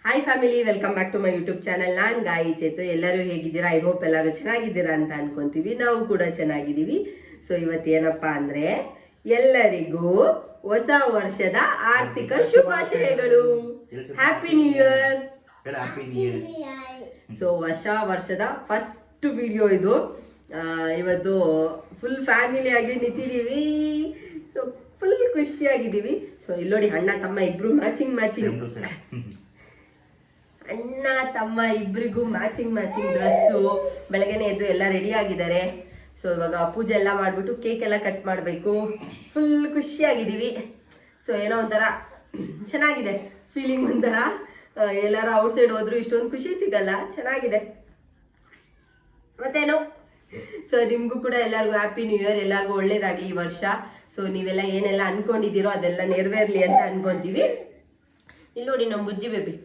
Hi family, welcome back to my YouTube channel. ನಾನು ಗಾಯಿ ಚೇತು. ಎಲ್ಲರೂ ಹೇಗಿದ್ದೀರಾ? ಐ ಹೋಪ್ ಎಲ್ಲರೂ ಚೆನ್ನಾಗಿದ್ದೀರಾ ಅಂತ ಅನ್ಕೊಂತೀವಿ. ನಾವು ಕೂಡ ಚೆನ್ನಾಗಿದ್ದೀವಿ. ಸೊ ಇವತ್ತೇನಪ್ಪ ಅಂದರೆ ಎಲ್ಲರಿಗೂ ಹೊಸ ವರ್ಷದ ಆರ್ಥಿಕ ಶುಭಾಶಯಗಳು. Happy new year. ಸೊ ಹೊಸ ವರ್ಷದ ಫಸ್ಟ್ ವಿಡಿಯೋ ಇದು. ಇವತ್ತು ಫುಲ್ ಫ್ಯಾಮಿಲಿಯಾಗಿ ನಿಂತಿದ್ದೀವಿ. ಸೊ ಫುಲ್ ಖುಷಿಯಾಗಿದ್ದೀವಿ. ಸೊ ಇಲ್ಲಿ ನೋಡಿ, ಅಣ್ಣ ತಮ್ಮ ಇಬ್ರು ಮ್ಯಾಚಿಂಗ್ ಅಣ್ಣ ತಮ್ಮ ಇಬ್ಬರಿಗೂ ಮ್ಯಾಚಿಂಗ್ ಡ್ರೆಸ್ಸು. ಬೆಳಗ್ಗೆನೆ ಎದ್ದು ಎಲ್ಲ ರೆಡಿ ಆಗಿದ್ದಾರೆ. ಸೊ ಇವಾಗ ಪೂಜೆ ಎಲ್ಲ ಮಾಡಿಬಿಟ್ಟು ಕೇಕ್ ಎಲ್ಲ ಕಟ್ ಮಾಡಬೇಕು. ಫುಲ್ ಖುಷಿಯಾಗಿದ್ದೀವಿ. ಸೊ ಏನೋ ಒಂಥರ ಚೆನ್ನಾಗಿದೆ ಫೀಲಿಂಗ್. ಒಂಥರ ಎಲ್ಲರೂ ಔಟ್ಸೈಡ್ ಹೋದ್ರು ಇಷ್ಟೊಂದು ಖುಷಿ ಸಿಗಲ್ಲ. ಚೆನ್ನಾಗಿದೆ. ಮತ್ತೇನು, ಸೊ ನಿಮಗೂ ಕೂಡ ಎಲ್ಲರಿಗೂ ಹ್ಯಾಪಿ ನ್ಯೂ ಇಯರ್. ಎಲ್ಲರಿಗೂ ಒಳ್ಳೇದಾಗಲಿ ಈ ವರ್ಷ. ಸೊ ನೀವೆಲ್ಲ ಏನೆಲ್ಲ ಅನ್ಕೊಂಡಿದ್ದೀರೋ ಅದೆಲ್ಲ ನೆರವೇರಲಿ ಅಂತ ಅನ್ಕೊಂತೀವಿ. ಇಲ್ಲಿ ನೋಡಿ ನಮ್ಮ ಬುಜ್ಜಿ ಬೇಬಿ.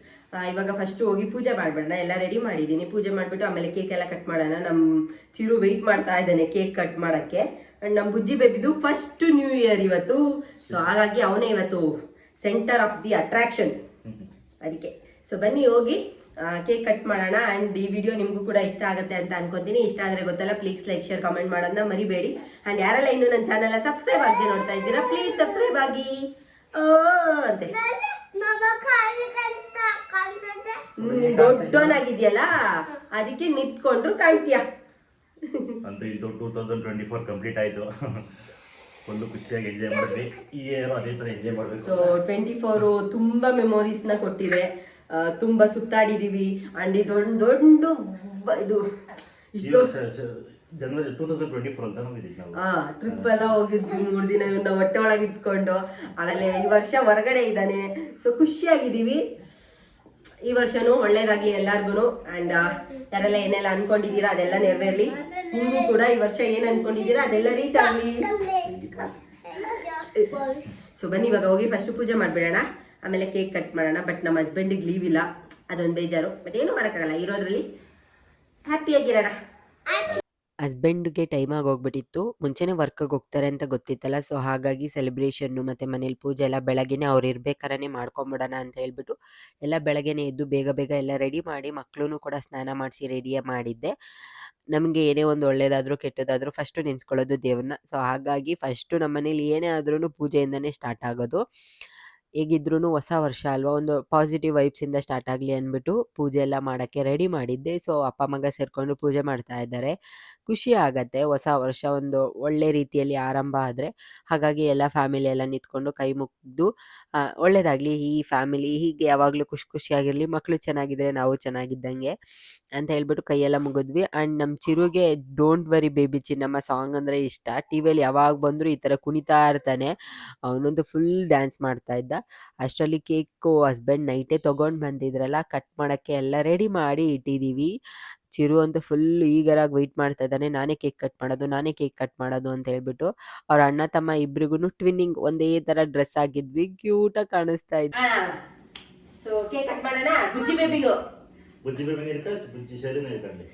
ಇವಾಗ ಫಸ್ಟು ಹೋಗಿ ಪೂಜೆ ಮಾಡ್ಬೇಡ. ಎಲ್ಲ ರೆಡಿ ಮಾಡಿದ್ದೀನಿ. ಪೂಜೆ ಮಾಡಿಬಿಟ್ಟು ಆಮೇಲೆ ಕೇಕ್ ಎಲ್ಲ ಕಟ್ ಮಾಡೋಣ. ನಮ್ಮ ಚಿರು ವೆಯ್ಟ್ ಮಾಡ್ತಾ ಇದ್ದಾನೆ ಕೇಕ್ ಕಟ್ ಮಾಡೋಕ್ಕೆ. ಆ್ಯಂಡ್ ನಮ್ಮ ಬುಜ್ಜಿ ಬೇಬಿದು ಫಸ್ಟ್ ನ್ಯೂ ಇಯರ್ ಇವತ್ತು. ಸೊ ಹಾಗಾಗಿ ಅವನೇ ಇವತ್ತು ಸೆಂಟರ್ ಆಫ್ ದಿ ಅಟ್ರಾಕ್ಷನ್. ಅದಕ್ಕೆ ಸೊ ಬನ್ನಿ ಹೋಗಿ ಕೇಕ್ ಕಟ್ ಮಾಡೋಣ. ಆ್ಯಂಡ್ ಈ ವಿಡಿಯೋ ನಿಮಗೂ ಕೂಡ ಇಷ್ಟ ಆಗುತ್ತೆ ಅಂತ ಅನ್ಕೊಂತೀನಿ. ಇಷ್ಟ ಆದರೆ ಗೊತ್ತಲ್ಲ, ಪ್ಲೀಸ್ ಲೈಕ್ ಶೇರ್ ಕಾಮೆಂಟ್ ಮಾಡೋದನ್ನ ಮರಿಬೇಡಿ. ಆ್ಯಂಡ್ ಯಾರೆಲ್ಲ ಇನ್ನೂ ನನ್ನ ಚಾನಲ್ನ ಸಬ್ಸ್ಕ್ರೈಬ್ ಆಗಿ ನೋಡ್ತಾ ಇದ್ದೀರಾ, ಪ್ಲೀಸ್ ಸಬ್ಸ್ಕ್ರೈಬ್ ಆಗಿ ಅಂತೆ. ದೊಡ್ಡವನಾಗಿದ್ಯಲ್ಲ, ಅದಕ್ಕೆ ನಿಂತ್ಕೊಂಡ್ರು ಕಾಣ್ತೀಯ ಅಂತ. ಇದು 2024 ಕಂಪ್ಲೀಟ್ ಆಯ್ತು. ಫುಲ್ ಖುಷಿಯಾಗಿ ಎಂಜಾಯ್ ಮಾಡಿದ್ವಿ. ಈ ಇಯರ್ ಅದೇ ತರ ಎಂಜಾಯ್ ಮಾಡಬೇಕು. ಸೊ 24 ತುಂಬಾ ಮೆಮೊರೀಸ್ ನ ಕೊಟ್ಟಿದೆ. ತುಂಬಾ ಸುತ್ತಾಡಿದೀವಿ. ಅಂಡ್ ದೊಡ್ಡ ಇದು ಇಷ್ಟು ಜನವರಿ 2024 ಅಂತ ಹೋಗಿದ್ವಿ ನಾವು. ಟ್ರಿಪ್ ಎಲ್ಲ ಹೋಗಿದ್ವಿ 3 ದಿನ. ಇವನ್ನ ಹೊಟ್ಟೆ ಒಳಗೆ ಇಟ್ಕೊಂಡು. ಆಮೇಲೆ ಈ ವರ್ಷ ಹೊರಗಡೆ ಇದ್ದಾನೆ. ಸೊ ಖುಷಿಯಾಗಿದ್ದೀವಿ. ಈ ವರ್ಷನೂ ಒಳ್ಳೇದಾಗ್ಲಿ ಎಲ್ಲಾರ್ಗು. ಅಂಡ್ ಯಾರೆಲ್ಲ ಏನೆಲ್ಲ ಅನ್ಕೊಂಡಿದ್ದೀರಾ ಅದೆಲ್ಲ ನೆರವೇರ್ಲಿ. ನಿಮಗೂ ಕೂಡ ಈ ವರ್ಷ ಏನ್ ಅನ್ಕೊಂಡಿದ್ದೀರಾ ಅದೆಲ್ಲ ರೀಚ್ ಆಗ್ಲಿ. ಸೊ ಬನ್ನಿ ಇವಾಗ ಹೋಗಿ ಫಸ್ಟ್ ಪೂಜೆ ಮಾಡ್ಬಿಡೋಣ, ಆಮೇಲೆ ಕೇಕ್ ಕಟ್ ಮಾಡೋಣ. ಬಟ್ ನಮ್ಮ ಹಸ್ಬೆಂಡಿಗೆ ಲೀವ್ ಇಲ್ಲ, ಅದೊಂದು ಬೇಜಾರು. ಬಟ್ ಏನು ಮಾಡೋಕ್ಕಾಗಲ್ಲ, ಇರೋದ್ರಲ್ಲಿ ಹ್ಯಾಪಿಯಾಗಿರೋಣ. ಹಸ್ಬೆಂಡ್ಗೆ ಟೈಮ್ ಆಗೋಗ್ಬಿಟ್ಟಿತ್ತು. ಮುಂಚೆನೇ ವರ್ಕಿಗೆ ಹೋಗ್ತಾರೆ ಅಂತ ಗೊತ್ತಿತ್ತಲ್ಲ. ಸೊ ಹಾಗಾಗಿ ಸೆಲೆಬ್ರೇಷನ್ನು ಮತ್ತು ಮನೇಲಿ ಪೂಜೆ ಎಲ್ಲ ಬೆಳಗ್ಗೆನೇ ಅವ್ರು ಇರ್ಬೇಕಾರೇ ಮಾಡ್ಕೊಂಬಿಡೋಣ ಅಂತ ಹೇಳ್ಬಿಟ್ಟು ಎಲ್ಲ ಬೆಳಗ್ಗೆನೇ ಎದ್ದು ಬೇಗ ಎಲ್ಲ ರೆಡಿ ಮಾಡಿ ಮಕ್ಕಳೂ ಕೂಡ ಸ್ನಾನ ಮಾಡಿಸಿ ರೆಡಿ ಮಾಡಿದ್ದೆ. ನಮಗೆ ಏನೇ ಒಂದು ಒಳ್ಳೇದಾದರೂ ಕೆಟ್ಟದಾದರೂ ಫಸ್ಟು ನೆನೆಸ್ಕೊಳ್ಳೋದು ದೇವ್ರನ್ನ. ಸೊ ಹಾಗಾಗಿ ಫಸ್ಟು ನಮ್ಮ ಮನೇಲಿ ಏನೇ ಆದ್ರೂ ಪೂಜೆಯಿಂದನೇ ಸ್ಟಾರ್ಟ್ ಆಗೋದು. ಹೇಗಿದ್ರೂ ಹೊಸ ವರ್ಷ ಅಲ್ವಾ, ಒಂದು ಪಾಸಿಟಿವ್ ವೈಬ್ಸಿಂದ ಸ್ಟಾರ್ಟ್ ಆಗಲಿ ಅಂದ್ಬಿಟ್ಟು ಪೂಜೆ ಎಲ್ಲ ಮಾಡೋಕ್ಕೆ ರೆಡಿ ಮಾಡಿದ್ದೆ. ಸೊ ಅಪ್ಪ ಮಗ ಸೇರಿಕೊಂಡು ಪೂಜೆ ಮಾಡ್ತಾ ಇದ್ದಾರೆ. ಖುಷಿ ಆಗತ್ತೆ ಹೊಸ ವರ್ಷ ಒಂದು ಒಳ್ಳೆ ರೀತಿಯಲ್ಲಿ ಆರಂಭ ಆದರೆ. ಹಾಗಾಗಿ ಎಲ್ಲ ಫ್ಯಾಮಿಲಿ ಎಲ್ಲ ನಿಂತ್ಕೊಂಡು ಕೈ ಮುಗಿದು ಒಳ್ಳೇದಾಗಲಿ, ಈ ಫ್ಯಾಮಿಲಿ ಹೀಗೆ ಯಾವಾಗಲೂ ಖುಷಿಯಾಗಿರಲಿ, ಮಕ್ಕಳು ಚೆನ್ನಾಗಿದ್ರೆ ನಾವು ಚೆನ್ನಾಗಿದ್ದಂಗೆ ಅಂತ ಹೇಳ್ಬಿಟ್ಟು ಕೈಯೆಲ್ಲ ಮುಗಿದ್ವಿ. ಆ್ಯಂಡ್ ನಮ್ಮ ಚಿರುಗೆ ಡೋಂಟ್ ವರಿ ಬೇಬಿ ಚಿನ್ನಮ್ಮ ಸಾಂಗ್ ಅಂದರೆ ಇಷ್ಟ. ಟಿ ವಿಯಲ್ಲಿ ಯಾವಾಗ ಬಂದರೂ ಈ ಥರ ಕುಣಿತಾ ಇರ್ತಾನೆ. ಅವನೊಂದು ಫುಲ್ ಡ್ಯಾನ್ಸ್ ಮಾಡ್ತಾ ಇದ್ದ. ಅಷ್ಟರಲ್ಲಿ ಕೇಕು ಹಸ್ಬೆಂಡ್ ನೈಟೇ ತೊಗೊಂಡು ಬಂದಿದ್ರಲ್ಲ, ಕಟ್ ಮಾಡೋಕ್ಕೆ ಎಲ್ಲ ರೆಡಿ ಮಾಡಿ ಇಟ್ಟಿದ್ದೀವಿ. ಚಿರು ಅಂತೂ ಫುಲ್ ಈಗರಾಗಿ ವೆಯ್ಟ್ ಮಾಡ್ತಾ ಇದ್ದಾನೆ. ನಾನೇ ಕೇಕ್ ಕಟ್ ಮಾಡೋದು ಅಂತ ಹೇಳ್ಬಿಟ್ಟು. ಅವ್ರ ಅಣ್ಣ ತಮ್ಮ ಇಬ್ರಿಗೂ ಟ್ವಿನ್ನಿಂಗ್ ಒಂದೇ ಥರ ಡ್ರೆಸ್ ಆಗಿದ್ವಿ. ಕ್ಯೂಟಾಗಿ ಕಾಣಿಸ್ತಾ ಇದ್ವಿ. ಸೊ ಕೇಕ್ ಕಟ್ ಮಾಡೋಣ. ಬುಜ್ಜಿ ಬೇಬಿಗೂ ಬುಜ್ಜಿ ಬೇಬಿ ಇರ್ಕೊಂಡು ಬುಜ್ಜಿ ಶರೀರ ಇರ್ಕೊಂಡು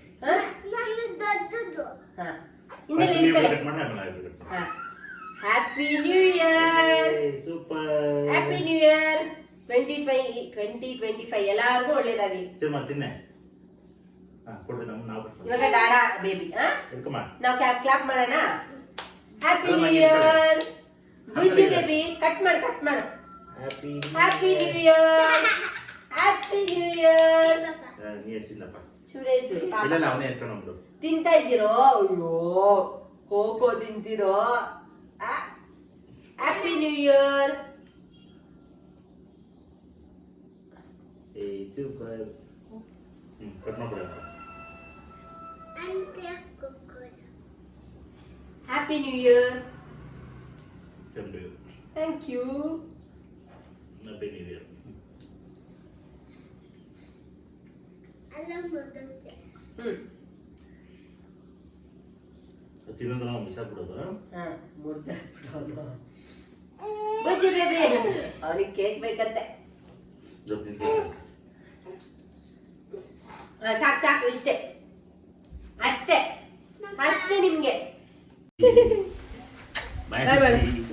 happy new year. Super happy new year 2025 ಎಲ್ಲಾರ್ಗೂ ಒಳ್ಳೇದಾಗಲಿ. ತಿನ್ನೆ. ಇವಾಗ ಡಾಡಾ ಬೇಬಿ ನಾವು ಕ್ಲಾಪ್ ಮಾಡೋಣ. ಹ್ಯಾಪಿ ನ್ಯೂ ಇಯರ್ ಬುಜ್ಜಿ ಬೇಬಿ. ಕಟ್ ಮಾಡು. Happy new year. Happy new year. ಚೂರೇ ತಿಂತಾ ಇದ್ದೀರೋ? ಅಯ್ಯೋ ಕೋಕೋ ತಿಂತೀರೋ? Happy new year. Super. Cut ಮಾಡ್ಬಿಡ. Happy new year. Thank you. Happy new year. ತಿನ್ನೋದು ನಾವು ಮಿಸ್ ಆಗ್ಬಿಡೋದು. ಬುಜ್ಜಿ ಬೇಬಿ ಅವನಿಗೆ ಕೇಕ್ ಬೇಕಂತೆ. ಸಾಕು ಇಷ್ಟೇ ನಿಮ್ಗೆ.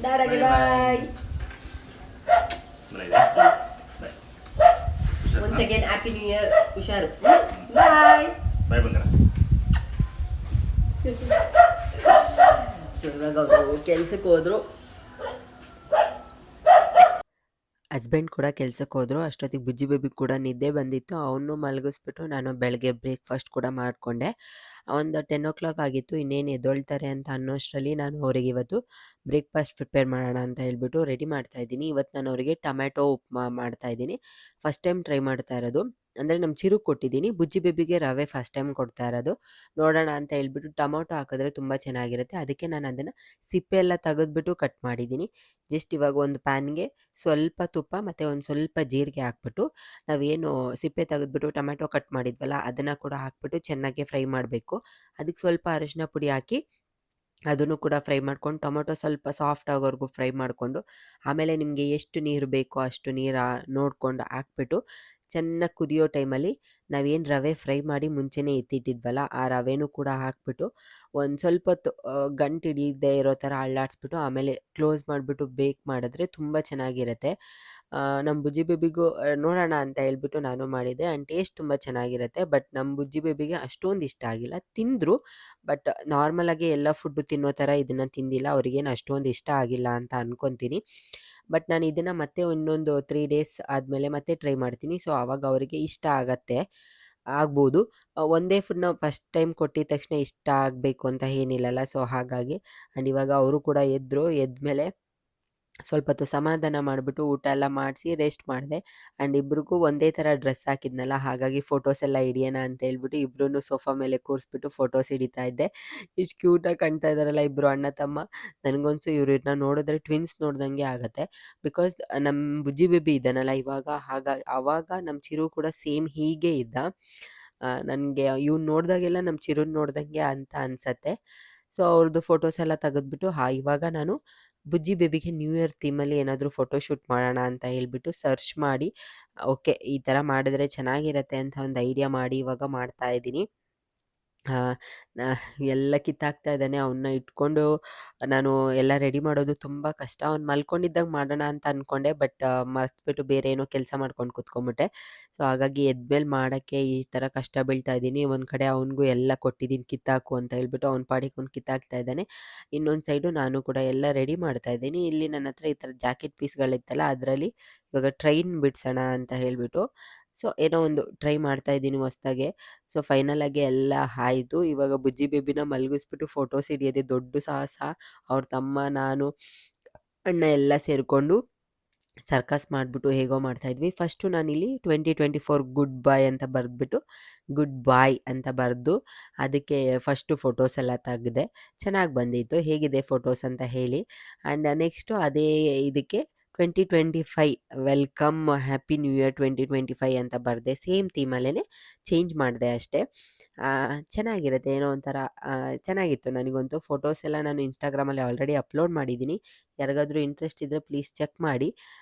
ಡಾಡಾಗೆ bye. Once again happy new year. ಹುಷಾರು. ಬಾಯ್ ಬಾಯ್ ಬಂಗಾರ. ಸೊ ಇವಾಗ ಅವರು ಕೆಲ್ಸಕ್ಕೆ ಹೋದ್ರು. ಹಸ್ಬೆಂಡ್ ಕೂಡ ಕೆಲ್ಸಕ್ಕೆ ಹೋದ್ರು. ಅಷ್ಟೊತ್ತಿಗೆ ಬುಜ್ಜಿ ಬೇಬಿ ಕೂಡ ನಿದ್ದೆ ಬಂದಿತ್ತು. ಅವನು ಮಲಗಿಸ್ಬಿಟ್ಟು ನಾನು ಬೆಳಗ್ಗೆ ಬ್ರೇಕ್ಫಾಸ್ಟ್ ಕೂಡ ಮಾಡಿಕೊಂಡೆ. ಒಂದು 10 o'clock ಆಗಿತ್ತು. ಇನ್ನೇನು ಎದ್ದೊಳ್ತಾರೆ ಅಂತ ಅನ್ನೋಷ್ಟರಲ್ಲಿ ನಾನು ಅವರಿಗೆ ಇವತ್ತು ಬ್ರೇಕ್ಫಾಸ್ಟ್ ಪ್ರಿಪೇರ್ ಮಾಡೋಣ ಅಂತ ಹೇಳ್ಬಿಟ್ಟು ರೆಡಿ ಮಾಡ್ತಾಯಿದ್ದೀನಿ. ಇವತ್ತು ನಾನು ಅವರಿಗೆ ಟೊಮ್ಯಾಟೊ ಉಪ್ಮಾ ಮಾಡ್ತಾಯಿದ್ದೀನಿ. ಫಸ್ಟ್ ಟೈಮ್ ಟ್ರೈ ಮಾಡ್ತಾ ಇರೋದು. ಅಂದರೆ ನಮ್ಮ ಚಿರು ಕೊಟ್ಟಿದ್ದೀನಿ. ಬುಜ್ಜಿ ಬೇಬಿಗೆ ರವೆ ಫಸ್ಟ್ ಟೈಮ್ ಕೊಡ್ತಾ ಇರೋದು. ನೋಡೋಣ ಅಂತ ಹೇಳ್ಬಿಟ್ಟು ಟೊಮೊಟೊ ಹಾಕಿದ್ರೆ ತುಂಬ ಚೆನ್ನಾಗಿರುತ್ತೆ. ಅದಕ್ಕೆ ನಾನು ಅದನ್ನು ಸಿಪ್ಪೆ ಎಲ್ಲ ತೆಗೆದ್ಬಿಟ್ಟು ಕಟ್ ಮಾಡಿದ್ದೀನಿ. ಜಸ್ಟ್ ಇವಾಗ ಒಂದು ಪ್ಯಾನ್ಗೆ ಸ್ವಲ್ಪ ತುಪ್ಪ ಮತ್ತು ಒಂದು ಸ್ವಲ್ಪ ಜೀರಿಗೆ ಹಾಕ್ಬಿಟ್ಟು ನಾವೇನು ಸಿಪ್ಪೆ ತೆಗೆದ್ಬಿಟ್ಟು ಟೊಮ್ಯಾಟೊ ಕಟ್ ಮಾಡಿದ್ವಲ್ಲ ಅದನ್ನು ಕೂಡ ಹಾಕ್ಬಿಟ್ಟು ಚೆನ್ನಾಗಿ ಫ್ರೈ ಮಾಡಬೇಕು. ಅದಕ್ಕೆ ಸ್ವಲ್ಪ ಅರಿಶಿನ ಪುಡಿ ಹಾಕಿ ಅದನ್ನು ಕೂಡ ಫ್ರೈ ಮಾಡ್ಕೊಂಡು ಟೊಮೊಟೊ ಸ್ವಲ್ಪ ಸಾಫ್ಟ್ ಆಗೋವರೆಗೂ ಫ್ರೈ ಮಾಡಿಕೊಂಡು ಆಮೇಲೆ ನಿಮಗೆ ಎಷ್ಟು ನೀರು ಬೇಕೋ ಅಷ್ಟು ನೀರು ನೋಡಿಕೊಂಡು ಹಾಕ್ಬಿಟ್ಟು ಚೆನ್ನಾಗಿ ಕುದಿಯೋ ಟೈಮಲ್ಲಿ ನಾವೇನು ರವೆ ಫ್ರೈ ಮಾಡಿ ಮುಂಚೆನೇ ಎತ್ತಿಟ್ಟಿದ್ವಲ್ಲ ಆ ರವೆನೂ ಕೂಡ ಹಾಕ್ಬಿಟ್ಟು ಒಂದು ಸ್ವಲ್ಪ ಹೊತ್ತು ಗಂಟು ಹಿಡಿಯದೇ ಇರೋ ಥರ ಅಳ್ಳಾಡಿಸ್ಬಿಟ್ಟು ಆಮೇಲೆ ಕ್ಲೋಸ್ ಮಾಡಿಬಿಟ್ಟು ಬೇಕ್ ಮಾಡಿದ್ರೆ ತುಂಬ ಚೆನ್ನಾಗಿರುತ್ತೆ. ನಮ್ಮ ಬುಜ್ಜಿ ಬೇಬಿಗೂ ನೋಡೋಣ ಅಂತ ಹೇಳ್ಬಿಟ್ಟು ನಾನು ಮಾಡಿದ್ದೆ. ಆ್ಯಂಡ್ ಟೇಸ್ಟ್ ತುಂಬ ಚೆನ್ನಾಗಿರುತ್ತೆ. ಬಟ್ ನಮ್ಮ ಬುಜ್ಜಿ ಬೇಬಿಗೆ ಅಷ್ಟೊಂದು ಇಷ್ಟ ಆಗಿಲ್ಲ. ತಿಂದರು ಬಟ್ ನಾರ್ಮಲಾಗಿ ಎಲ್ಲ ಫುಡ್ಡು ತಿನ್ನೋ ಥರ ಇದನ್ನು ತಿಂದಿಲ್ಲ. ಅವ್ರಿಗೇನು ಅಷ್ಟೊಂದು ಇಷ್ಟ ಆಗಿಲ್ಲ ಅಂತ ಅನ್ಕೊತೀನಿ. ಬಟ್ ನಾನು ಇದನ್ನು ಮತ್ತೆ ಇನ್ನೊಂದು 3 days ಆದಮೇಲೆ ಮತ್ತೆ ಟ್ರೈ ಮಾಡ್ತೀನಿ. ಸೊ ಆವಾಗ ಅವರಿಗೆ ಇಷ್ಟ ಆಗ್ಬೋದು. ಒಂದೇ ಫುಡ್ನ ಫಸ್ಟ್ ಟೈಮ್ ಕೊಟ್ಟಿದ ತಕ್ಷಣ ಇಷ್ಟ ಆಗಬೇಕು ಅಂತ ಏನಿಲ್ಲಲ್ಲ. ಸೊ ಹಾಗಾಗಿ ಆ್ಯಂಡ್ ಇವಾಗ ಅವರು ಕೂಡ ಎದ್ಮೇಲೆ ಸ್ವಲ್ಪ ಹೊತ್ತು ಸಮಾಧಾನ ಮಾಡಿಬಿಟ್ಟು ಊಟ ಎಲ್ಲ ಮಾಡಿಸಿ ರೆಸ್ಟ್ ಮಾಡಿದೆ. ಆ್ಯಂಡ್ ಇಬ್ರಿಗೂ ಒಂದೇ ಥರ ಡ್ರೆಸ್ ಹಾಕಿದ್ನಲ್ಲ ಹಾಗಾಗಿ ಫೋಟೋಸ್ ಎಲ್ಲ ಹಿಡಿಯೋಣ ಅಂತ ಹೇಳ್ಬಿಟ್ಟು ಇಬ್ಬರೂ ಸೋಫಾ ಮೇಲೆ ಕೂರಿಸ್ಬಿಟ್ಟು ಫೋಟೋಸ್ ಹಿಡಿತಾ ಇದ್ದೆ. ಇಷ್ಟು ಕ್ಯೂಟಾಗಿ ಕಾಣ್ತಾ ಇದ್ದಾರಲ್ಲ ಇಬ್ಬರು ಅಣ್ಣ ತಮ್ಮ. ನನಗನ್ಸು ಇವ್ರನ್ನ ನೋಡಿದ್ರೆ ಟ್ವಿನ್ಸ್ ನೋಡ್ದಂಗೆ ಆಗುತ್ತೆ. ಬಿಕಾಸ್ ನಮ್ಮ ಬುಜ್ಜಿ ಬೇಬಿ ಇದ್ದಾನಲ್ಲ ಇವಾಗ ಆವಾಗ ನಮ್ಮ ಚಿರು ಕೂಡ ಸೇಮ್ ಹೀಗೆ ಇದ್ದ. ನನಗೆ ಇವ್ನು ನೋಡಿದಾಗೆಲ್ಲ ನಮ್ಮ ಚಿರುನ ನೋಡ್ದಂಗೆ ಅಂತ ಅನಿಸತ್ತೆ. ಸೊ ಅವ್ರದ್ದು ಫೋಟೋಸ್ ಎಲ್ಲ ತೆಗೆದ್ಬಿಟ್ಟು ಇವಾಗ ನಾನು ಬುಜ್ಜಿ ಬೇಬಿಗೆ ನ್ಯೂ ಇಯರ್ ಥೀಮಲ್ಲಿ ಏನಾದರೂ ಫೋಟೋಶೂಟ್ ಮಾಡೋಣ ಅಂತ ಹೇಳ್ಬಿಟ್ಟು ಸರ್ಚ್ ಮಾಡಿ ಓಕೆ ಈ ಥರ ಮಾಡಿದ್ರೆ ಚೆನ್ನಾಗಿರುತ್ತೆ ಅಂತ ಒಂದು ಐಡಿಯಾ ಮಾಡಿ ಇವಾಗ ಮಾಡ್ತಾ ಇದ್ದೀನಿ. ಎಲ್ಲ ಕಿತ್ತಾಕ್ತಾ ಇದ್ದಾನೆ. ಅವನ್ನ ಇಟ್ಕೊಂಡು ನಾನು ಎಲ್ಲ ರೆಡಿ ಮಾಡೋದು ತುಂಬ ಕಷ್ಟ. ಅವ್ನು ಮಲ್ಕೊಂಡಿದ್ದಾಗ ಮಾಡೋಣ ಅಂತ ಅಂದ್ಕೊಂಡೆ ಬಟ್ ಮರ್ತ್ಬಿಟ್ಟು ಬೇರೆ ಏನೋ ಕೆಲಸ ಮಾಡ್ಕೊಂಡು ಕೂತ್ಕೊಂಡ್ಬಿಟ್ಟೆ. ಸೊ ಹಾಗಾಗಿ ಎದ್ಮೇಲೆ ಮಾಡೋಕ್ಕೆ ಈ ಥರ ಕಷ್ಟ ಬೀಳ್ತಾ ಇದ್ದೀನಿ. ಒಂದು ಕಡೆ ಅವನಿಗೂ ಎಲ್ಲ ಕೊಟ್ಟಿದ್ದೀನಿ ಕಿತ್ತಾಕು ಅಂತ ಹೇಳ್ಬಿಟ್ಟು ಅವ್ನ ಪಾಡಿಗೆ ಅವ್ನು ಕಿತ್ತಾಕ್ತಾ ಇದ್ದಾನೆ. ಇನ್ನೊಂದು ಸೈಡು ನಾನು ಕೂಡ ಎಲ್ಲ ರೆಡಿ ಮಾಡ್ತಾ ಇದ್ದೀನಿ. ಇಲ್ಲಿ ನನ್ನ ಹತ್ರ ಈ ಥರ ಜಾಕೆಟ್ ಪೀಸ್ಗಳಿತ್ತಲ್ಲ ಅದರಲ್ಲಿ ಇವಾಗ ಟ್ರೈನ್ ಬಿಡಿಸೋಣ ಅಂತ ಹೇಳ್ಬಿಟ್ಟು ಸೊ ಏನೋ ಒಂದು ಟ್ರೈ ಮಾಡ್ತಾ ಇದ್ದೀನಿ ಹೊಸ್ದಾಗೆ. ಸೊ ಫೈನಲ್ ಆಗಿ ಎಲ್ಲ ಆಯಿತು. ಇವಾಗ ಬುಜ್ಜಿ ಬೇಬಿನ ಮಲಗಿಸ್ಬಿಟ್ಟು ಫೋಟೋಸ್ ಹಿಡಿಯೋದೇ ದೊಡ್ಡ ಸಾಹಸ. ಅವ್ರ ತಮ್ಮ ನಾನು ಅಣ್ಣ ಎಲ್ಲ ಸೇರಿಕೊಂಡು ಸರ್ಕಸ್ ಮಾಡಿಬಿಟ್ಟು ಹೇಗೋ ಮಾಡ್ತಾಯಿದ್ವಿ. ಫಸ್ಟು ನಾನಿಲ್ಲಿ 2024 ಗುಡ್ ಬಾಯ್ ಅಂತ ಬರೆದ್ಬಿಟ್ಟು ಗುಡ್ ಬಾಯ್ ಅಂತ ಬರೆದು ಅದಕ್ಕೆ ಫಸ್ಟು ಫೋಟೋಸ್ ಎಲ್ಲ ತೆಗೆದೆ. ಚೆನ್ನಾಗಿ ಬಂದಿತ್ತು. ಹೇಗಿದೆ ಫೋಟೋಸ್ ಅಂತ ಹೇಳಿ. ಆ್ಯಂಡ್ ನೆಕ್ಸ್ಟು ಅದೇ ಇದಕ್ಕೆ 2025 ವೆಲ್ಕಮ್ ಹ್ಯಾಪಿ ನ್ಯೂ ಇಯರ್ 2025 ಅಂತ ಬರೆದೆ. ಸೇಮ್ ಥೀಮಲ್ಲೇ ಚೇಂಜ್ ಮಾಡಿದೆ ಅಷ್ಟೇ. ಚೆನ್ನಾಗಿರುತ್ತೆ. ಏನೋ ಒಂಥರ ಚೆನ್ನಾಗಿತ್ತು. ನನಗಂತೂ ಫೋಟೋಸ್ ಎಲ್ಲ ನಾನು ಇನ್ಸ್ಟಾಗ್ರಾಮಲ್ಲಿ ಆಲ್ರೆಡಿ ಅಪ್ಲೋಡ್ ಮಾಡಿದ್ದೀನಿ. ಯಾರಿಗಾದ್ರೂ ಇಂಟ್ರೆಸ್ಟ್ ಇದ್ದರೆ ಪ್ಲೀಸ್ ಚೆಕ್ ಮಾಡಿ.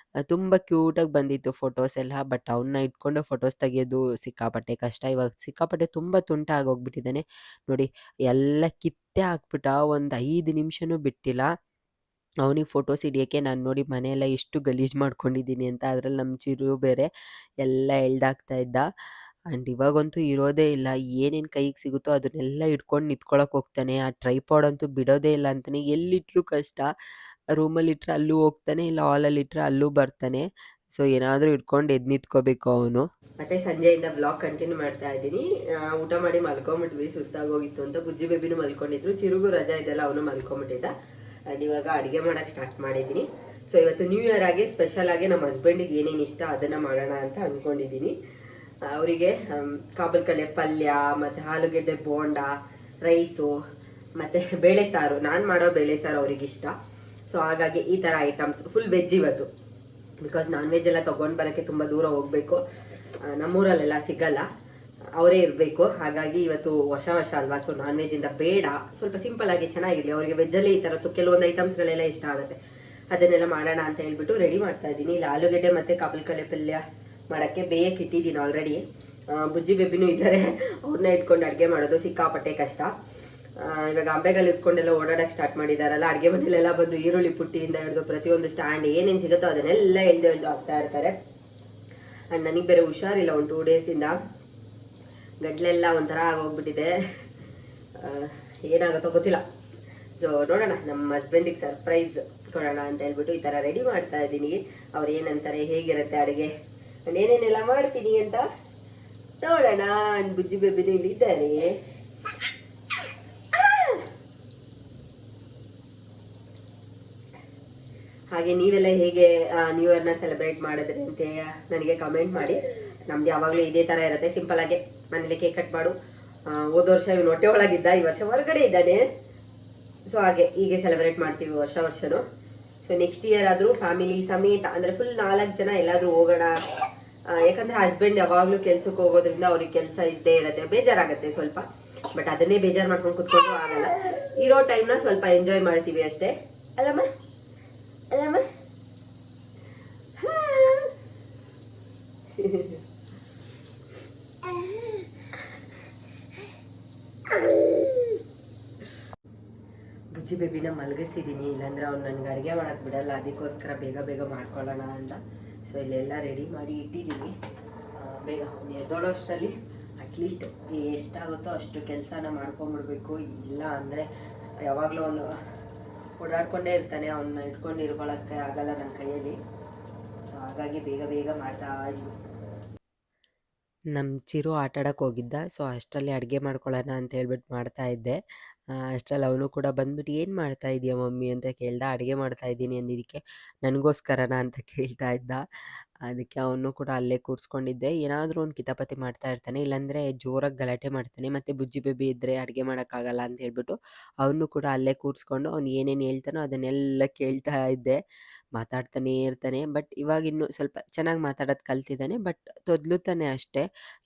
ತುಂಬ ಕ್ಯೂಟಾಗಿ ಬಂದಿತ್ತು ಫೋಟೋಸ್ ಎಲ್ಲ. ಬಟ್ ಅವನ್ನ ಇಟ್ಕೊಂಡು ಫೋಟೋಸ್ ತೆಗಿಯೋದು ಸಿಕ್ಕಾಪಟ್ಟೆ ಕಷ್ಟ. ಇವಾಗ ಸಿಕ್ಕಾಪಟ್ಟೆ ತುಂಬ ತುಂಟ ಆಗೋಗ್ಬಿಟ್ಟಿದ್ದಾನೆ ನೋಡಿ. ಎಲ್ಲ ಕಿತ್ತೆ ಹಾಕ್ಬಿಟ್ಟ. ಒಂದು 5 ನಿಮಿಷನೂ ಬಿಟ್ಟಿಲ್ಲ ಅವನಿಗೆ ಫೋಟೋಸ್ ಹಿಡಿಯೋಕ್ಕೆ. ನಾನು ನೋಡಿ ಮನೆಯೆಲ್ಲ ಎಷ್ಟು ಗಲೀಜು ಮಾಡ್ಕೊಂಡಿದ್ದೀನಿ ಅಂತ. ಅದರಲ್ಲಿ ನಮ್ಮ ಚಿರು ಬೇರೆ ಎಲ್ಲ ಎಳ್ದಾಕ್ತಾ ಇದ್ದ. ಆ್ಯಂಡ್ ಇವಾಗಂತೂ ಇರೋದೇ ಇಲ್ಲ. ಏನೇನು ಕೈಗೆ ಸಿಗುತ್ತೋ ಅದನ್ನೆಲ್ಲ ಇಟ್ಕೊಂಡು ನಿಂತ್ಕೊಳ್ಳೋಕೆ ಹೋಗ್ತಾನೆ. ಆ ಟ್ರೈಪಾಡ್ ಅಂತೂ ಬಿಡೋದೇ ಇಲ್ಲ ಅಂತಾನೆ. ಎಲ್ಲಿಟ್ರೂ ಕಷ್ಟ. ರೂಮಲ್ಲಿಟ್ಟರೆ ಅಲ್ಲೂ ಹೋಗ್ತಾನೆ, ಇಲ್ಲ ಹಾಲಲ್ಲಿಟ್ಟರೆ ಅಲ್ಲೂ ಬರ್ತಾನೆ. ಸೊ ಏನಾದರೂ ಇಟ್ಕೊಂಡು ಎದ್ದು ನಿಂತ್ಕೋಬೇಕು ಅವನು. ಮತ್ತೆ ಸಂಜೆಯಿಂದ ಬ್ಲಾಗ್ ಕಂಟಿನ್ಯೂ ಮಾಡ್ತಾ ಇದ್ದೀನಿ. ಊಟ ಮಾಡಿ ಮಲ್ಕೊಂಬಿಟ್ವಿ, ಸುಸ್ತಾಗೋಗಿತ್ತು ಅಂತ. ಬುಜ್ಜಿ ಬೇಬಿನೂ ಮಲ್ಕೊಂಡಿದ್ರು. ಚಿರುಗೂ ರಜಾ ಇದೆಲ್ಲ ಅವನು ಮಲ್ಕೊಂಬಿಟ್ಟಿದ್ದ. ಆ್ಯಂಡ್ ಇವಾಗ ಅಡುಗೆ ಮಾಡೋಕ್ಕೆ ಸ್ಟಾರ್ಟ್ ಮಾಡಿದ್ದೀನಿ. ಸೊ ಇವತ್ತು ನ್ಯೂ ಇಯರ್ ಆಗಿ ಸ್ಪೆಷಲ್ ಆಗಿ ನಮ್ಮ ಹಸ್ಬೆಂಡಿಗೆ ಏನೇನು ಇಷ್ಟ ಅದನ್ನು ಮಾಡೋಣ ಅಂತ ಅಂದ್ಕೊಂಡಿದ್ದೀನಿ. ಅವರಿಗೆ ಕಾಬಲ್ಕಲೆ ಪಲ್ಯ ಮತ್ತು ಆಲೂಗೆಡ್ಡೆ ಬೋಂಡ, ರೈಸು ಮತ್ತು ಬೇಳೆ ಸಾರು. ನಾನು ಮಾಡೋ ಬೇಳೆ ಸಾರು ಅವ್ರಿಗಿಷ್ಟ. ಸೊ ಹಾಗಾಗಿ ಈ ಥರ ಐಟಮ್ಸ್ ಫುಲ್ ವೆಜ್ ಇವತ್ತು. ಬಿಕಾಸ್ ನಾನ್ ವೆಜ್ ಎಲ್ಲ ತೊಗೊಂಡು ಬರೋಕ್ಕೆ ತುಂಬ ದೂರ ಹೋಗಬೇಕು. ನಮ್ಮೂರಲ್ಲೆಲ್ಲ ಸಿಗಲ್ಲ, ಅವರೇ ಇರಬೇಕು. ಹಾಗಾಗಿ ಇವತ್ತು ವರ್ಷ ಅಲ್ವಾ. ಸೊ ನಾನ್ ವೆಜ್ಜಿಂದ ಬೇಡ, ಸ್ವಲ್ಪ ಸಿಂಪಲ್ ಆಗಿ ಚೆನ್ನಾಗಿರಲಿ. ಅವರಿಗೆ ವೆಜ್ಜಲ್ಲಿ ಈ ಥರ ಕೆಲವೊಂದು ಐಟಮ್ಸ್ಗಳೆಲ್ಲ ಇಷ್ಟ ಆಗುತ್ತೆ. ಅದನ್ನೆಲ್ಲ ಮಾಡೋಣ ಅಂತ ಹೇಳ್ಬಿಟ್ಟು ರೆಡಿ ಮಾಡ್ತಾ ಇದ್ದೀನಿ. ಇಲ್ಲಿ ಆಲೂಗೆಡ್ಡೆ ಮತ್ತು ಕಾಬಲ್ಕಲೆ ಪಲ್ಯ ಮಾಡೋಕ್ಕೆ ಬೇಯಕ್ಕೆ ಇಟ್ಟಿದ್ದೀನಿ ಆಲ್ರೆಡಿ. ಬುಜ್ಜಿ ಬೇಬಿನೂ ಇದ್ದಾರೆ. ಅವ್ರನ್ನ ಇಟ್ಕೊಂಡು ಅಡುಗೆ ಮಾಡೋದು ಸಿಕ್ಕಾಪಟ್ಟೆ ಕಷ್ಟ. ಇವಾಗ ಅಂಬೆಗಲ್ಲಿ ಇಟ್ಕೊಂಡೆಲ್ಲ ಓಡಾಡಕ್ಕೆ ಸ್ಟಾರ್ಟ್ ಮಾಡಿದಾರಲ್ಲ. ಅಡುಗೆ ಮನೆಯಲ್ಲೆಲ್ಲ ಬಂದು ಈರುಳ್ಳಿ ಪುಟ್ಟಿಯಿಂದ ಹಿಡಿದು ಪ್ರತಿಯೊಂದು ಸ್ಟ್ಯಾಂಡ್ ಏನೇನು ಸಿಗುತ್ತೋ ಅದನ್ನೆಲ್ಲ ಎಳ್ದು ಹಾಕ್ತಾ ಇರ್ತಾರೆ. ಆ್ಯಂಡ್ ನನಗೆ ಬೇರೆ ಹುಷಾರಿಲ್ಲ ಒಂದು 2 ಡೇಸಿಂದ. ಗಡ್ಲೆಲ್ಲ ಒಂಥರ ಆಗೋಗ್ಬಿಟ್ಟಿದೆ. ಏನಾಗುತ್ತೋ ಗೊತ್ತಿಲ್ಲ. ಸೊ ನೋಡೋಣ, ನಮ್ಮ ಹಸ್ಬೆಂಡಿಗೆ ಸರ್ಪ್ರೈಸ್ ಕೊಡೋಣ ಅಂತ ಹೇಳ್ಬಿಟ್ಟು ಈ ಥರ ರೆಡಿ ಮಾಡ್ತಾ ಇದ್ದೀನಿ. ಅವ್ರು ಏನಂತಾರೆ, ಹೇಗಿರುತ್ತೆ ಅಡುಗೆ, ನಾನು ಏನೇನೆಲ್ಲ ಮಾಡ್ತೀನಿ ಅಂತ ನೋಡೋಣ. ಬುಜ್ಜಿ ಬೇಬಿನೂ ಇಲ್ಲಿ ಇದ್ದಾರೆ. ಹಾಗೆ ನೀವೆಲ್ಲ ಹೇಗೆ ನ್ಯೂ ಇಯರ್ನ ಸೆಲೆಬ್ರೇಟ್ ಮಾಡಿದ್ರಿ ಅಂತ ನನಗೆ ಕಮೆಂಟ್ ಮಾಡಿ. ನಮ್ದು ಯಾವಾಗಲೂ ಇದೇ ಥರ ಇರುತ್ತೆ, ಸಿಂಪಲ್ ಆಗಿ ಮನೇಲಿ ಕೇಕ್ ಕಟ್ ಮಾಡು. ಹೋದ ವರ್ಷ ಇವನು ಹೊಟ್ಟೆ ಒಳಗಿದ್ದ, ಈ ವರ್ಷ ಹೊರಗಡೆ ಇದ್ದಾನೆ. ಸೊ ಹಾಗೆ ಹೀಗೆ ಸೆಲೆಬ್ರೇಟ್ ಮಾಡ್ತೀವಿ ವರ್ಷನೂ. ಸೊ ನೆಕ್ಸ್ಟ್ ಇಯರ್ ಆದರೂ ಫ್ಯಾಮಿಲಿ ಸಮೇತ, ಅಂದರೆ ಫುಲ್ 4 ಜನ ಎಲ್ಲಾದರೂ ಹೋಗೋಣ. ಯಾಕಂದರೆ ಹಸ್ಬೆಂಡ್ ಯಾವಾಗಲೂ ಕೆಲ್ಸಕ್ಕೆ ಹೋಗೋದ್ರಿಂದ ಅವ್ರಿಗೆ ಕೆಲಸ ಇದ್ದೇ ಇರುತ್ತೆ, ಬೇಜಾರಾಗುತ್ತೆ ಸ್ವಲ್ಪ. ಬಟ್ ಅದನ್ನೇ ಬೇಜಾರು ಮಾಡ್ಕೊಂಡು ಕುತ್ಕೊಂಡು ಆಗಲ್ಲ. ಇರೋ ಟೈಮ್ನ ಸ್ವಲ್ಪ ಎಂಜಾಯ್ ಮಾಡ್ತೀವಿ ಅಷ್ಟೇ, ಅಲ್ಲಮ್ಮ ಅಲ್ಲಮ್ಮ. ಬುಜ್ಜಿ ಬೇಬಿನ ಮಲಗಿಸಿದ್ದೀನಿ, ಇಲ್ಲಾಂದ್ರೆ ಅವ್ನು ನನಗೆ ಅಡುಗೆ ಮಾಡೋಕ್ಕೆ ಬಿಡಲ್ಲ. ಅದಕ್ಕೋಸ್ಕರ ಬೇಗ ಬೇಗ ಮಾಡ್ಕೊಳ್ಳೋಣ ಅಂತ. ಸೊ ಇಲ್ಲೆಲ್ಲ ರೆಡಿ ಮಾಡಿ ಇಟ್ಟಿದ್ದೀನಿ. ಬೇಗ ಎದ್ದೋಳೋಷ್ಟರಲ್ಲಿ ಅಟ್ಲೀಸ್ಟ್ ಎಷ್ಟಾಗುತ್ತೋ ಅಷ್ಟು ಕೆಲಸನ ಮಾಡ್ಕೊಂಬಿಡ್ಬೇಕು. ಇಲ್ಲ ಅಂದರೆ ಯಾವಾಗಲೂ ಅವನು ಓಡಾಡ್ಕೊಂಡೇ ಇರ್ತಾನೆ, ಅವನ್ನ ಇಟ್ಕೊಂಡು ಇರ್ಕೊಳ್ಳೋಕ್ಕೆ ಆಗಲ್ಲ ನನ್ನ ಕೈಯಲ್ಲಿ. ಸೊ ಹಾಗಾಗಿ ಬೇಗ ಬೇಗ ಮಾಡ್ತಾ ಇದ್ವಿ. ನಮ್ಮ ಚಿರು ಆಟಾಡಕ್ಕೆ ಹೋಗಿದ್ದ. ಸೊ ಅಷ್ಟರಲ್ಲಿ ಅಡುಗೆ ಮಾಡ್ಕೊಳ್ಳೋಣ ಅಂತ ಹೇಳ್ಬಿಟ್ಟು ಮಾಡ್ತಾ ಇದ್ದೆ. ಅಷ್ಟರಲ್ಲಿ ಅವನು ಕೂಡ ಬಂದ್ಬಿಟ್ಟು ಏನು ಮಾಡ್ತಾ ಇದೀಯ ಮಮ್ಮಿ ಅಂತ ಕೇಳ್ದ. ಅಡುಗೆ ಮಾಡ್ತಾ ಇದ್ದೀನಿ ಅಂದಿದ್ದಕ್ಕೆ ನನಗೋಸ್ಕರನಾ ಅಂತ ಕೇಳ್ತಾ ಇದ್ದ. ಅದಕ್ಕೆ ಅವನು ಕೂಡ ಅಲ್ಲೇ ಕೂರಿಸ್ಕೊಂಡಿದ್ದೆ. ಏನಾದರೂ ಒಂದು ಕಿತಾಪತಿ ಮಾಡ್ತಾ ಇರ್ತಾನೆ, ಇಲ್ಲಾಂದರೆ ಜೋರಾಗಿ ಗಲಾಟೆ ಮಾಡ್ತಾನೆ. ಮತ್ತು ಬುಜ್ಜಿ ಬೇಬಿ ಇದ್ದರೆ ಅಡುಗೆ ಮಾಡೋಕ್ಕಾಗಲ್ಲ ಅಂತ ಹೇಳ್ಬಿಟ್ಟು ಅವನು ಕೂಡ ಅಲ್ಲೇ ಕೂರಿಸ್ಕೊಂಡು ಅವ್ನು ಏನೇನು ಹೇಳ್ತಾನೋ ಅದನ್ನೆಲ್ಲ ಕೇಳ್ತಾ ಇದ್ದೆ. ಮಾತಾಡ್ತಾನೇ ಇರ್ತಾನೆ. ಬಟ್ ಇವಾಗ ಇನ್ನೂ ಸ್ವಲ್ಪ ಚೆನ್ನಾಗಿ ಮಾತಾಡೋದು ಕಲ್ತಿದ್ದಾನೆ. ಬಟ್ ತೊದಲುತ್ತಾನೆ ಅಷ್ಟೇ,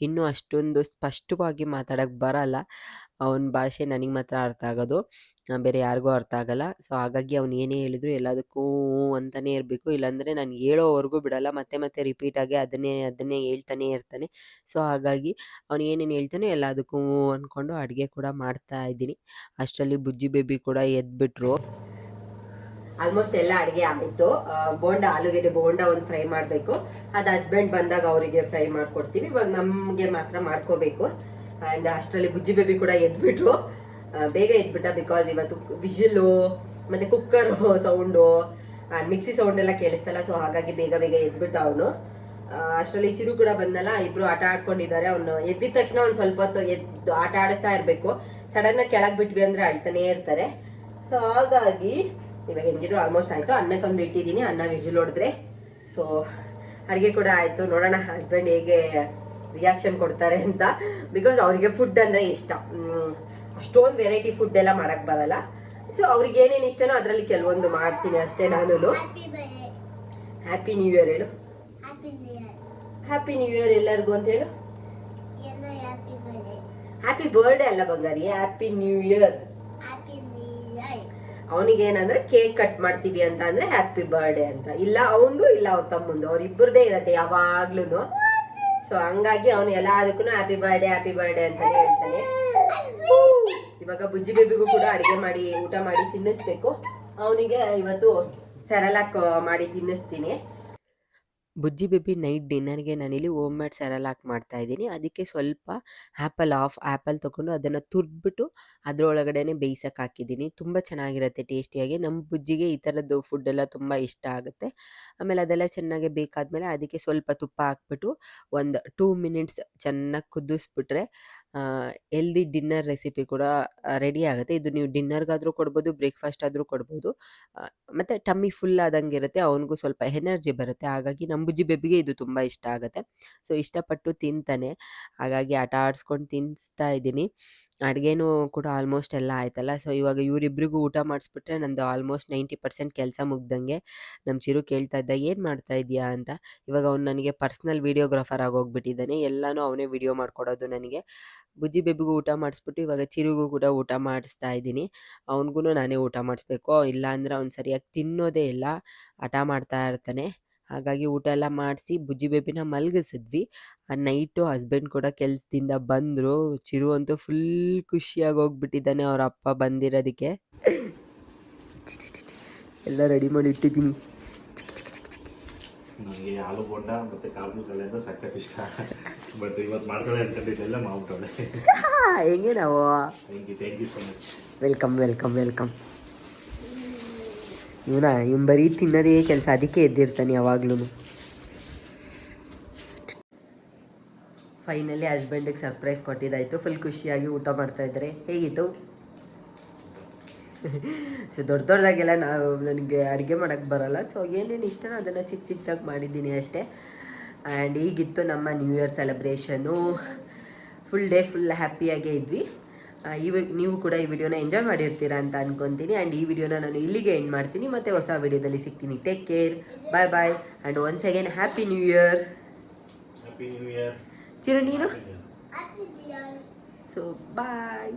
ಇನ್ನೂ ಅಷ್ಟೊಂದು ಸ್ಪಷ್ಟವಾಗಿ ಮಾತಾಡೋಕ್ಕೆ ಬರಲ್ಲ. ಅವನ ಭಾಷೆ ನನಗೆ ಮಾತ್ರ ಅರ್ಥ ಆಗೋದು, ಬೇರೆ ಯಾರಿಗೂ ಅರ್ಥ ಆಗಲ್ಲ. ಸೊ ಹಾಗಾಗಿ ಅವ್ನು ಏನೇ ಹೇಳಿದ್ರು ಎಲ್ಲದಕ್ಕೂ ಅಂತಲೇ ಇರಬೇಕು, ಇಲ್ಲಾಂದರೆ ನಾನು ಹೇಳೋವರೆಗೂ ಬಿಡಲ್ಲ. ಮತ್ತೆ ಮತ್ತೆ ರಿಪೀಟಾಗಿ ಅದನ್ನೇ ಹೇಳ್ತಾನೆ ಇರ್ತಾನೆ. ಸೊ ಹಾಗಾಗಿ ಅವ್ನು ಏನೇನು ಹೇಳ್ತಾನೆ ಎಲ್ಲದಕ್ಕೂ ಅಂದ್ಕೊಂಡು ಅಡುಗೆ ಕೂಡ ಮಾಡ್ತಾ ಇದ್ದೀನಿ. ಅಷ್ಟರಲ್ಲಿ ಬುಜ್ಜಿ ಬೇಬಿ ಕೂಡ ಎದ್ಬಿಟ್ರು. ಆಲ್ಮೋಸ್ಟ್ ಎಲ್ಲ ಅಡುಗೆ ಆಯಿತು. ಆಲೂಗೆಡ್ಡೆ ಬೋಂಡ ಒಂದು ಫ್ರೈ ಮಾಡಬೇಕು. ಅದು ಹಸ್ಬೆಂಡ್ ಬಂದಾಗ ಅವರಿಗೆ ಫ್ರೈ ಮಾಡಿಕೊಡ್ತೀವಿ. ಇವಾಗ ನಮಗೆ ಮಾತ್ರ ಮಾಡ್ಕೋಬೇಕು. ಆ್ಯಂಡ್ ಅಷ್ಟರಲ್ಲಿ ಬುಜ್ಜಿ ಬೇಬಿ ಕೂಡ ಎದ್ಬಿಟ್ರು. ಬೇಗ ಎದ್ಬಿಟ್ಟ, ಬಿಕಾಸ್ ಇವತ್ತು ವಿಷಿಲು ಮತ್ತು ಕುಕ್ಕರ್ ಸೌಂಡು ಮಿಕ್ಸಿ ಸೌಂಡ್ ಎಲ್ಲ ಕೇಳಿಸ್ತಲ್ಲ. ಸೊ ಹಾಗಾಗಿ ಬೇಗ ಬೇಗ ಎದ್ಬಿಟ್ಟ ಅವನು. ಅಷ್ಟರಲ್ಲಿ ಚಿರು ಕೂಡ ಬಂದಲ್ಲ, ಇಬ್ರು ಆಟ ಆಡ್ಕೊಂಡಿದ್ದಾರೆ. ಅವನು ಎದ್ದಿದ ತಕ್ಷಣ ಒಂದು ಸ್ವಲ್ಪ ಹೊತ್ತು ಎದ್ದು ಆಟ ಆಡಿಸ್ತಾ ಇರಬೇಕು. ಸಡನ್ನಾಗಿ ಕೆಳಗೆ ಬಿಟ್ವಿ ಅಂದರೆ ಅಳ್ತಾನೇ ಇರ್ತಾರೆ. ಸೊ ಹಾಗಾಗಿ ಇವಾಗ ಹೆಂಗಿದ್ರು ಆಲ್ಮೋಸ್ಟ್ ಆಯಿತು. ಅನ್ನಕ್ಕೊಂದು ಇಟ್ಟಿದ್ದೀನಿ, ಅನ್ನ ವಿಜಿಲ್ ಹೊಡೆದ್ರೆ. ಸೊ ಅಡುಗೆ ಕೂಡ ಆಯಿತು. ನೋಡೋಣ ಹಸ್ಬೆಂಡ್ ಹೇಗೆ ರಿಯಾಕ್ಷನ್ ಕೊಡ್ತಾರೆ ಅಂತ. ಬಿಕಾಸ್ ಅವರಿಗೆ ಫುಡ್ ಅಂದರೆ ಇಷ್ಟ. ಅಷ್ಟೊಂದು ವೆರೈಟಿ ಫುಡ್ ಎಲ್ಲ ಮಾಡೋಕ್ಕೆ ಬರಲ್ಲ. ಸೊ ಅವ್ರಿಗೆ ಏನೇನು ಇಷ್ಟನೋ ಅದರಲ್ಲಿ ಕೆಲವೊಂದು ಮಾಡ್ತೀನಿ ಅಷ್ಟೇ ನಾನು. ಹ್ಯಾಪಿ ನ್ಯೂ ಇಯರ್ ಹೇಳು. ಹ್ಯಾಪಿ ನ್ಯೂ ಇಯರ್ ಎಲ್ಲರಿಗೂ ಅಂತ ಹೇಳು. ಹ್ಯಾಪಿ ಬರ್ಡೇ ಅಲ್ಲ ಬಂಗಾರಿ, ಹ್ಯಾಪಿ ನ್ಯೂ ಇಯರ್. ಅವನಿಗೆ ಏನಂದ್ರೆ ಕೇಕ್ ಕಟ್ ಮಾಡ್ತೀವಿ ಅಂತ ಅಂದ್ರೆ ಹ್ಯಾಪಿ ಬರ್ಡೇ ಅಂತ. ಇಲ್ಲ ಅವಂದು ಇಲ್ಲ ಅವ್ರ ತಮ್ಮಂದು, ಅವ್ರಿಬ್ಬರದೇ ಇರತ್ತೆ ಯಾವಾಗ್ಲೂ. ಸೊ ಹಂಗಾಗಿ ಅವನು ಎಲ್ಲದಕ್ಕೂ ಹ್ಯಾಪಿ ಬರ್ಡೇ ಅಂತಾನೆ ಹೇಳ್ತಾನೆ. ಇವಾಗ ಬುಜ್ಜಿ ಬೇಬಿಗೂ ಕೂಡ ಅಡುಗೆ ಮಾಡಿ ಊಟ ಮಾಡಿ ತಿನ್ನಿಸ್ಬೇಕು. ಅವನಿಗೆ ಇವತ್ತು ಸೆರೆಲಾಕ್ ಮಾಡಿ ತಿನ್ನಿಸ್ತೀನಿ. ಬುಜ್ಜಿ ಬೇಬಿ ನೈಟ್ ಡಿನ್ನರ್ಗೆ ನಾನಿಲ್ಲಿ ಹೋಮ್ ಮೇಡ್ ಸೆರೆಲಾಕ್ ಮಾಡ್ತಾಯಿದ್ದೀನಿ. ಅದಕ್ಕೆ ಸ್ವಲ್ಪ ಆ್ಯಪಲ್ ತೊಗೊಂಡು ಅದನ್ನು ತುರಿದ್ಬಿಟ್ಟು ಅದರೊಳಗಡೆನೆ ಬೇಯಿಸೋಕೆ ಹಾಕಿದ್ದೀನಿ. ತುಂಬ ಚೆನ್ನಾಗಿರುತ್ತೆ ಟೇಸ್ಟಿಯಾಗಿ. ನಮ್ಮ ಬುಜ್ಜಿಗೆ ಈ ಥರದ್ದು ಫುಡ್ಡೆಲ್ಲ ತುಂಬ ಇಷ್ಟ ಆಗುತ್ತೆ. ಆಮೇಲೆ ಅದೆಲ್ಲ ಚೆನ್ನಾಗಿ ಬೇಕಾದಮೇಲೆ ಅದಕ್ಕೆ ಸ್ವಲ್ಪ ತುಪ್ಪ ಹಾಕ್ಬಿಟ್ಟು ಒಂದು 2 ಮಿನಿಟ್ಸ್ ಚೆನ್ನಾಗಿ ಕುದಿಸ್ಬಿಟ್ರೆ ಹೆಲ್ದಿ ಡಿನ್ನರ್ ರೆಸಿಪಿ ಕೂಡ ರೆಡಿ ಆಗುತ್ತೆ. ಇದು ನೀವು ಡಿನ್ನರ್ಗಾದರೂ ಕೊಡ್ಬೋದು, ಬ್ರೇಕ್ಫಾಸ್ಟ್ ಆದರೂ ಕೊಡ್ಬೋದು. ಮತ್ತು ಟಮ್ಮಿ ಫುಲ್ ಆದಂಗೆ ಇರುತ್ತೆ, ಅವನಿಗೂ ಸ್ವಲ್ಪ ಎನರ್ಜಿ ಬರುತ್ತೆ. ಹಾಗಾಗಿ ನಮ್ಮ ಬುಜ್ಜಿ ಬೇಬಿಗೆ ಇದು ತುಂಬ ಇಷ್ಟ ಆಗುತ್ತೆ. ಸೊ ಇಷ್ಟಪಟ್ಟು ತಿಂತಾನೆ. ಹಾಗಾಗಿ ಆಟ ಆಡಿಸ್ಕೊಂಡು ತಿನ್ನಿಸ್ತಾ ಇದ್ದೀನಿ. ಅಡುಗೆನೂ ಕೂಡ ಆಲ್ಮೋಸ್ಟ್ ಎಲ್ಲ ಆಯ್ತಲ್ಲ. ಸೊ ಇವಾಗ ಇವರಿಬ್ಬರಿಗೂ ಊಟ ಮಾಡಿಸ್ಬಿಟ್ರೆ ನಂದು ಆಲ್ಮೋಸ್ಟ್ 90% ಕೆಲಸ ಮುಗ್ದಂಗೆ. ನಮ್ಮ ಚಿರು ಕೇಳ್ತಾ ಇದ್ದ ಏನು ಮಾಡ್ತಾ ಇದೆಯಾ ಅಂತ. ಇವಾಗ ಅವ್ನು ನನಗೆ ಪರ್ಸ್ನಲ್ ವೀಡಿಯೋಗ್ರಾಫರ್ ಆಗೋಗ್ಬಿಟ್ಟಿದ್ದಾನೆ. ಎಲ್ಲನೂ ಅವನೇ ವಿಡಿಯೋ ಮಾಡಿಕೊಡೋದು ನನಗೆ. ಬುಜ್ಜಿ ಬೇಬಿಗೂ ಊಟ ಮಾಡಿಸ್ಬಿಟ್ಟು ಇವಾಗ ಚಿರುಗೂ ಕೂಡ ಊಟ ಮಾಡಿಸ್ತಾ ಇದ್ದೀನಿ. ಅವನಿಗೂ ನಾನೇ ಊಟ ಮಾಡಿಸ್ಬೇಕು, ಇಲ್ಲ ಅಂದರೆ ಅವ್ನು ಸರಿಯಾಗಿ ತಿನ್ನೋದೇ ಇಲ್ಲ, ಹಠ ಮಾಡ್ತಾ ಇರ್ತಾನೆ. ಹಾಗಾಗಿ ಊಟ ಎಲ್ಲ ಮಾಡಿಸಿ ಬುಜ್ಜಿ ಬೇಬಿನ ಮಲಗಿಸಿದ್ವಿ. ನೈಟು ಹಸ್ಬೆಂಡ್ ಕೂಡ ಕೆಲಸದಿಂದ ಬಂದರು. ಚಿರು ಅಂತೂ ಫುಲ್ ಖುಷಿಯಾಗಿ ಹೋಗ್ಬಿಟ್ಟಿದ್ದಾನೆ ಅವ್ರ ಅಪ್ಪ ಬಂದಿರೋದಕ್ಕೆ. ಎಲ್ಲ ರೆಡಿ ಮಾಡಿ ಇಟ್ಟಿದ್ದೀನಿ. ನನಗೆ ಆಲೂ ಬೋಂಡ ಮತ್ತು ಕಾಬೂಲ್ಗಳೆ ಅಂತ ಸಖತ್ ಇಷ್ಟ. ಬಟ್ ಇವತ್ತು ಮಾಡ್ತಾಳೆ ಅನ್ಕೊಂಡಿದ್ದೆಲ್ಲ ಮಾಡ್ಬಿಟ್ಟವಳೆ. ಹೆಂಗೆ ನಾವು thank you so much. Welcome welcome welcome. ಇವ್ನು ಬರೀ ತಿನ್ನೋದೇ ಕೆಲಸ, ಅದಕ್ಕೆ ಎದ್ದಿರ್ತಾನೆ ಯಾವಾಗ್ಲೂ. ಫೈನಲಿ ಹಸ್ಬೆಂಡಿಗೆ ಸರ್ಪ್ರೈಸ್ ಕೊಟ್ಟಿದ್ದಾಯಿತು. ಫುಲ್ ಖುಷಿಯಾಗಿ ಊಟ ಮಾಡ್ತಾಯಿದ್ದಾರೆ. ಹೇಗಿತ್ತು? ಸೊ ದೊಡ್ಡದಾಗೆಲ್ಲ ನನಗೆ ಅಡುಗೆ ಮಾಡೋಕ್ಕೆ ಬರೋಲ್ಲ. ಸೊ ಏನೇನು ಇಷ್ಟನೋ ಅದನ್ನು ಚಿಕ್ಕ ಚಿಕ್ಕದಾಗಿ ಮಾಡಿದ್ದೀನಿ ಅಷ್ಟೇ. ಆ್ಯಂಡ್ ಈಗಿತ್ತು ನಮ್ಮ new year celebration. Full day full ಹ್ಯಾಪಿಯಾಗೇ ಇದ್ವಿ. ಇವಾಗ ನೀವು ಕೂಡ ಈ ವಿಡಿಯೋನ ಎಂಜಾಯ್ ಮಾಡಿರ್ತೀರಾ ಅಂತ ಅನ್ಕೊತೀನಿ. ಆ್ಯಂಡ್ ಈ ವಿಡಿಯೋನ ನಾನು ಇಲ್ಲಿಗೆ ಎಂಡ್ ಮಾಡ್ತೀನಿ. ಮತ್ತೆ ಹೊಸ ವಿಡಿಯೋದಲ್ಲಿ ಸಿಗ್ತೀನಿ. Take care, bye bye. And once again happy new year. Happy new year Chiru ನೀನು? ಸೊ ಬಾಯ್.